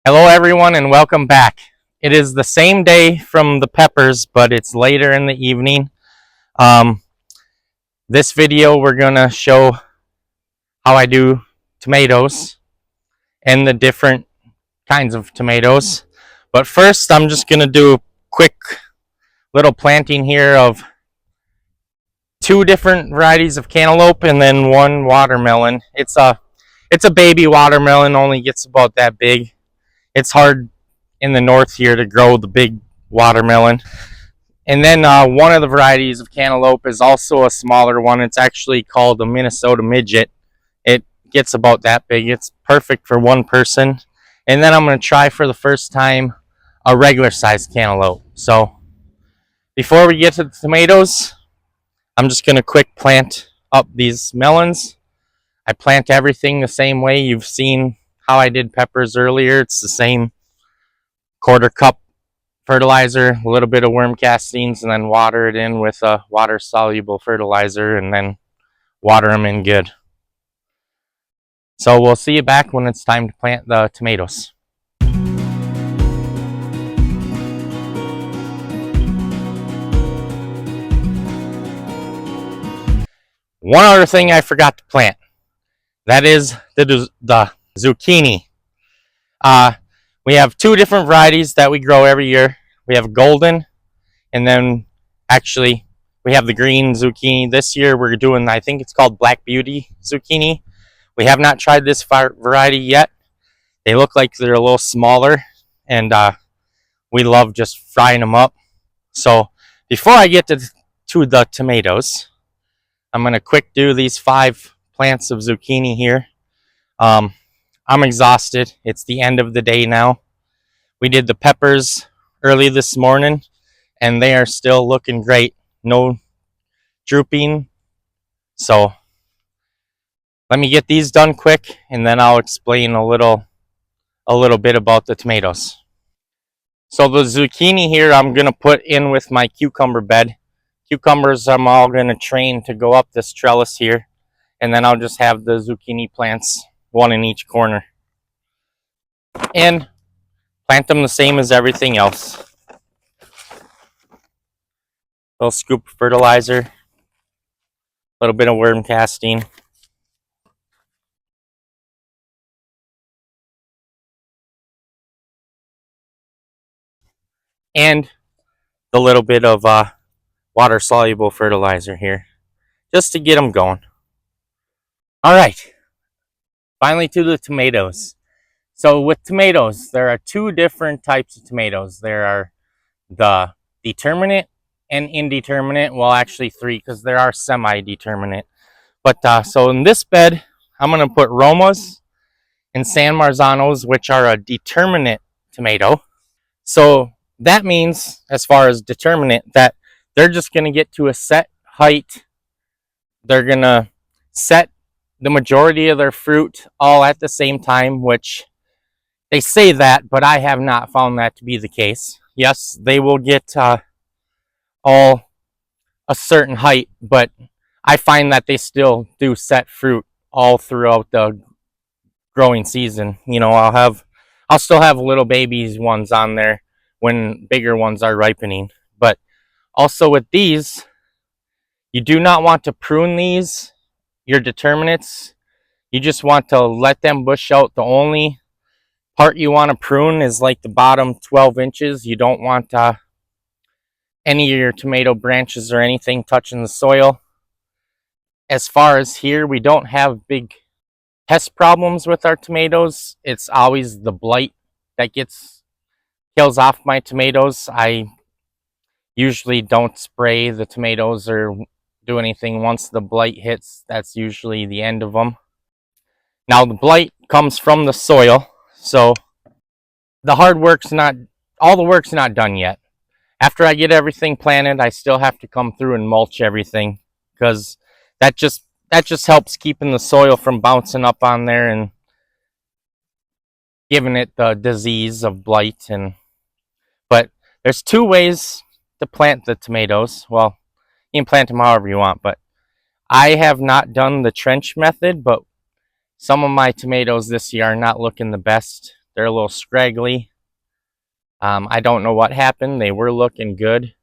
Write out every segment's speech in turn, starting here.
Hello everyone and welcome back. It is the same day from the peppers, but it's later in the evening. Um, this video we're going to show how I do tomatoes and the different kinds of tomatoes. But first I'm just going to do a quick little planting here of two different varieties of cantaloupe and then one watermelon. It's a baby watermelon, only gets about that big. It's hard in the north here to grow the big watermelon. And then one of the varieties of cantaloupe is also a smaller one. It's actually called a Minnesota midget. It gets about that big. It's perfect for one person. And then I'm going to try for the first time a regular sized cantaloupe. So before we get to the tomatoes, I'm just going to quick plant up these melons. I plant everything the same way. You've seen how I did peppers earlier. It's the same quarter cup fertilizer, a little bit of worm castings, and then water it in with a water soluble fertilizer and then water them in good. So we'll see you back when it's time to plant the tomatoes. One other thing I forgot to plant, that is the zucchini. We have two different varieties that we grow every year. We have golden, and then actually we have the green zucchini. This year we're doing, I think it's called Black Beauty zucchini. We have not tried this variety yet. They look like they're a little smaller, and we love just frying them up. So before I get to the tomatoes, I'm going to quick do these 5 plants of zucchini here. I'm exhausted. It's the end of the day now. We did the peppers early this morning, and they are still looking great. No drooping. So let me get these done quick, and then I'll explain a little bit about the tomatoes. So the zucchini here I'm going to put in with my cucumber bed. Cucumbers I'm all going to train to go up this trellis here, and then I'll just have the zucchini plants, one in each corner. And plant them the same as everything else. Little scoop of fertilizer, a little bit of worm casting. And a little bit of water soluble fertilizer here, just to get them going. All right, finally to the tomatoes. So with tomatoes, there are 2 different types of tomatoes. There are the determinate and indeterminate. Well, actually 3, because there are semi-determinate. But so in this bed, I'm going to put Romas and San Marzanos, which are a determinate tomato. So that means, as far as determinate, that they're just going to get to a set height. They're going to set the majority of their fruit all at the same time, which they say that, but I have not found that to be the case. Yes, they will get all a certain height, but I find that they still do set fruit all throughout the growing season. You know, I'll still have little babies ones on there when bigger ones are ripening. But also with these, you do not want to prune these, your determinates. You just want to let them bush out. The only part you want to prune is like the bottom 12 inches. You don't want any of your tomato branches or anything touching the soil. As far as here, we don't have big pest problems with our tomatoes. It's always the blight that kills off my tomatoes. I usually don't spray the tomatoes or do anything. Once the blight hits, that's usually the end of them. Now the blight comes from the soil, so the hard work's not, all the work's not done yet. After I get everything planted, I still have to come through and mulch everything, because that just helps keeping the soil from bouncing up on there and giving it the disease of blight. But there's 2 ways to plant the tomatoes. Well, you can plant them however you want, but I have not done the trench method, but some of my tomatoes this year are not looking the best. They're a little scraggly. I don't know what happened. They were looking good.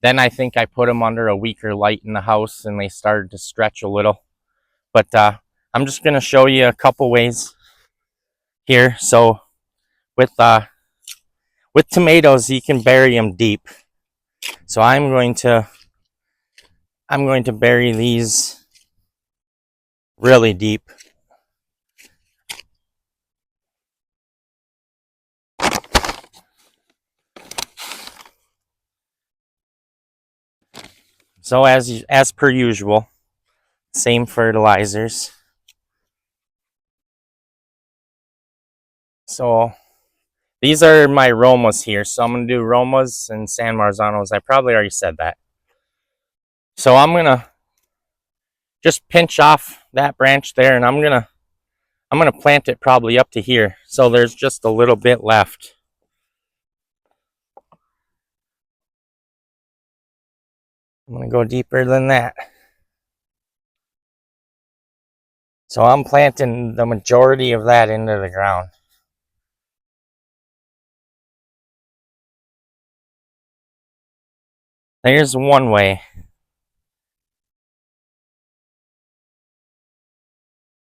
Then I think I put them under a weaker light in the house and they started to stretch a little. But I'm just going to show you a couple ways here. So with tomatoes, you can bury them deep. So I'm going to bury these really deep. So as per usual, same fertilizers. So these are my Romas here. So I'm going to do Romas and San Marzanos. I probably already said that. So I'm going to just pinch off that branch there, and I'm going to plant it probably up to here. So there's just a little bit left. I'm going to go deeper than that. So I'm planting the majority of that into the ground. There's one way.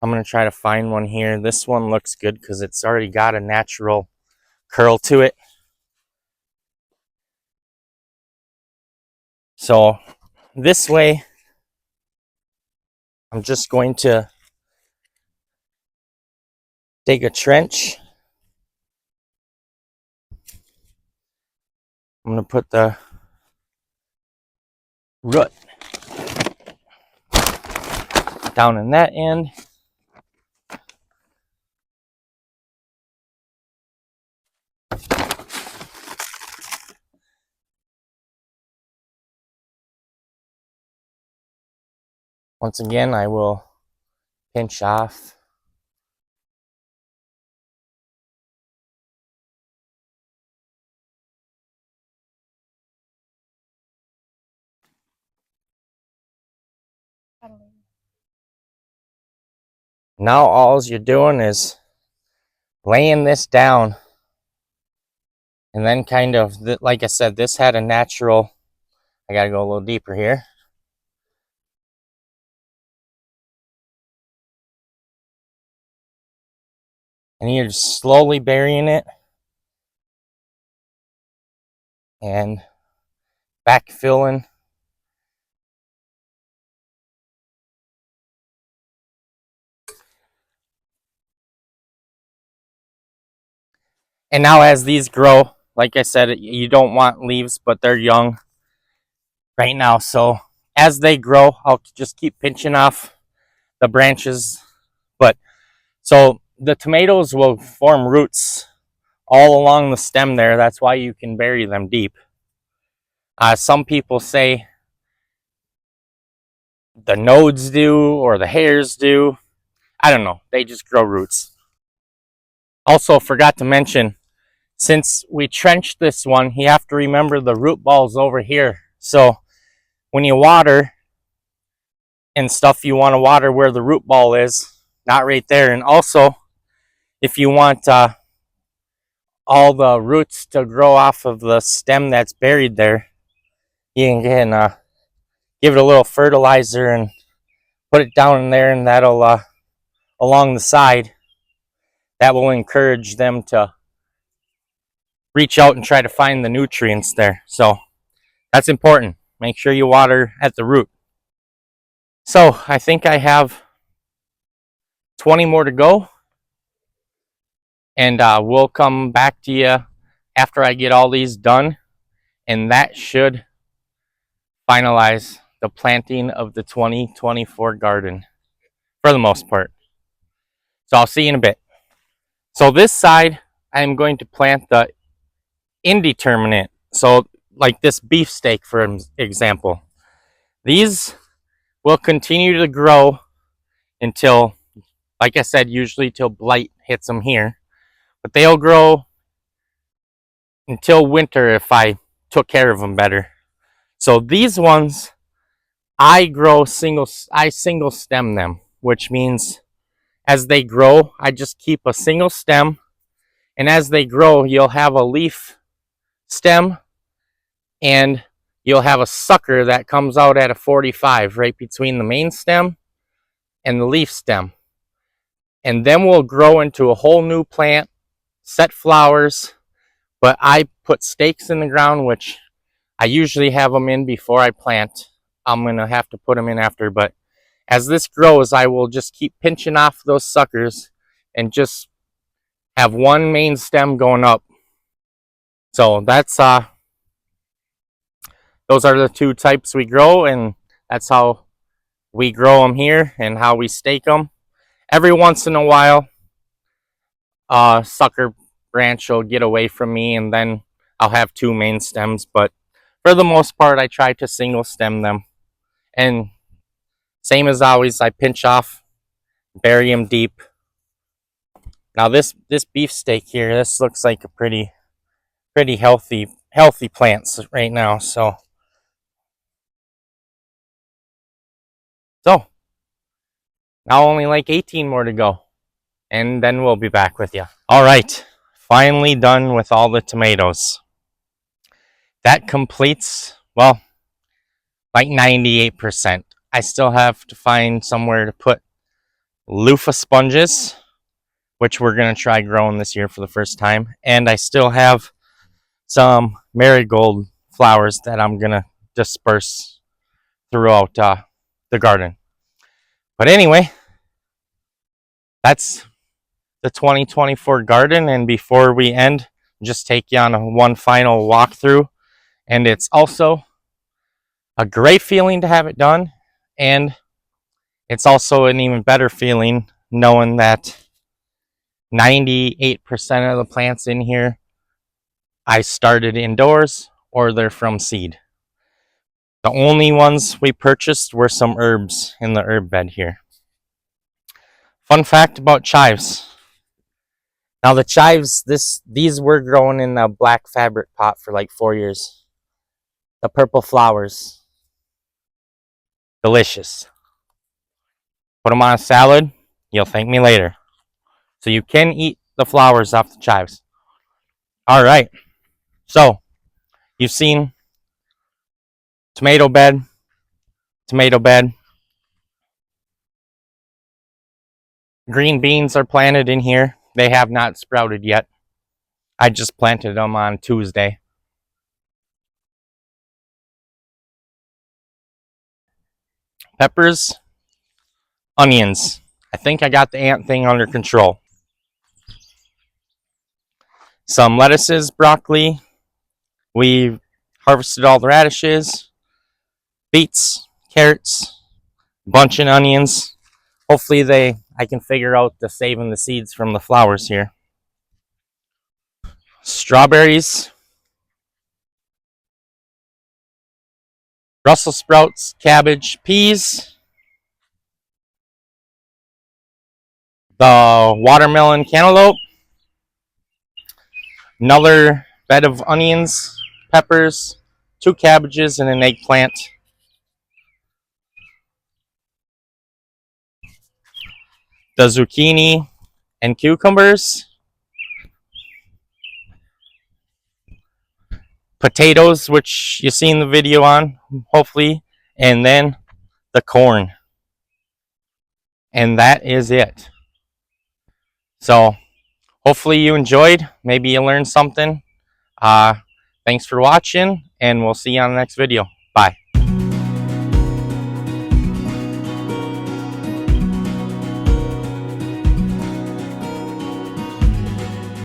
I'm going to try to find one here. This one looks good because it's already got a natural curl to it. So this way, I'm just going to dig a trench. I'm going to put the root down in that end. Once again, I will pinch off. Now all you're doing is laying this down, and then kind of, like I said, this had a natural, I gotta go a little deeper here. And you're just slowly burying it and backfilling. And now as these grow, like I said, you don't want leaves, but they're young right now. So as they grow, I'll just keep pinching off the branches. But so the tomatoes will form roots all along the stem there. That's why you can bury them deep. Some people say the nodes do or the hairs do. I don't know. They just grow roots. Also, forgot to mention, since we trenched this one, you have to remember the root ball's over here. So when you water and stuff, you want to water where the root ball is, not right there. And also, if you want all the roots to grow off of the stem that's buried there, you can give it a little fertilizer and put it down in there, and that'll along the side, that will encourage them to reach out and try to find the nutrients there. So that's important. Make sure you water at the root. So I think I have 20 more to go, and we'll come back to you after I get all these done, and that should finalize the planting of the 2024 garden for the most part. So I'll see you in a bit. So this side, I'm going to plant the indeterminate. So like this beefsteak, for example. These will continue to grow until, like I said, usually till blight hits them here. But they'll grow until winter if I took care of them better. So these ones, I single stem them, which means as they grow, I just keep a single stem And as they grow, you'll have a leaf stem, and you'll have a sucker that comes out at a 45 right between the main stem and the leaf stem. And then we'll grow into a whole new plant, set flowers. But I put stakes in the ground, which I usually have them in before I plant. I'm going to have to put them in after, but as this grows, I will just keep pinching off those suckers and just have one main stem going up. So that's those are the two types we grow, and that's how we grow them here and how we stake them. Every once in a while, sucker branch will get away from me, and then I'll have two main stems, but for the most part, I try to single stem them. And same as always, I pinch off, bury them deep. Now this beefsteak here, this looks like a pretty healthy plants right now. So now only like 18 more to go, and then we'll be back with you. All right, finally done with all the tomatoes. That completes, well, like 98%. I still have to find somewhere to put loofah sponges, which we're going to try growing this year for the first time. And I still have some marigold flowers that I'm going to disperse throughout the garden. But anyway, that's the 2024 garden. And before we end, just take you on one final walkthrough. And it's also a great feeling to have it done. And it's also an even better feeling knowing that 98% of the plants in here I started indoors or they're from seed. The only ones we purchased were some herbs in the herb bed here. Fun fact about chives. Now the chives, these were growing in a black fabric pot for like 4 years. The purple flowers. Delicious. Put them on a salad, you'll thank me later. So you can eat the flowers off the chives. All right. So you've seen tomato bed. Green beans are planted in here. They have not sprouted yet. I just planted them on Tuesday. Peppers, onions. I think I got the ant thing under control. Some lettuces, broccoli. We harvested all the radishes, beets, carrots, bunch of onions. Hopefully I can figure out the saving the seeds from the flowers here. Strawberries, Brussels sprouts, cabbage, peas, the watermelon cantaloupe, another bed of onions, peppers, 2 cabbages, and an eggplant. The zucchini and cucumbers. Potatoes, which you've seen the video on, hopefully, and then the corn. And that is it. So hopefully you enjoyed. Maybe you learned something. Thanks for watching, and we'll see you on the next video. Bye.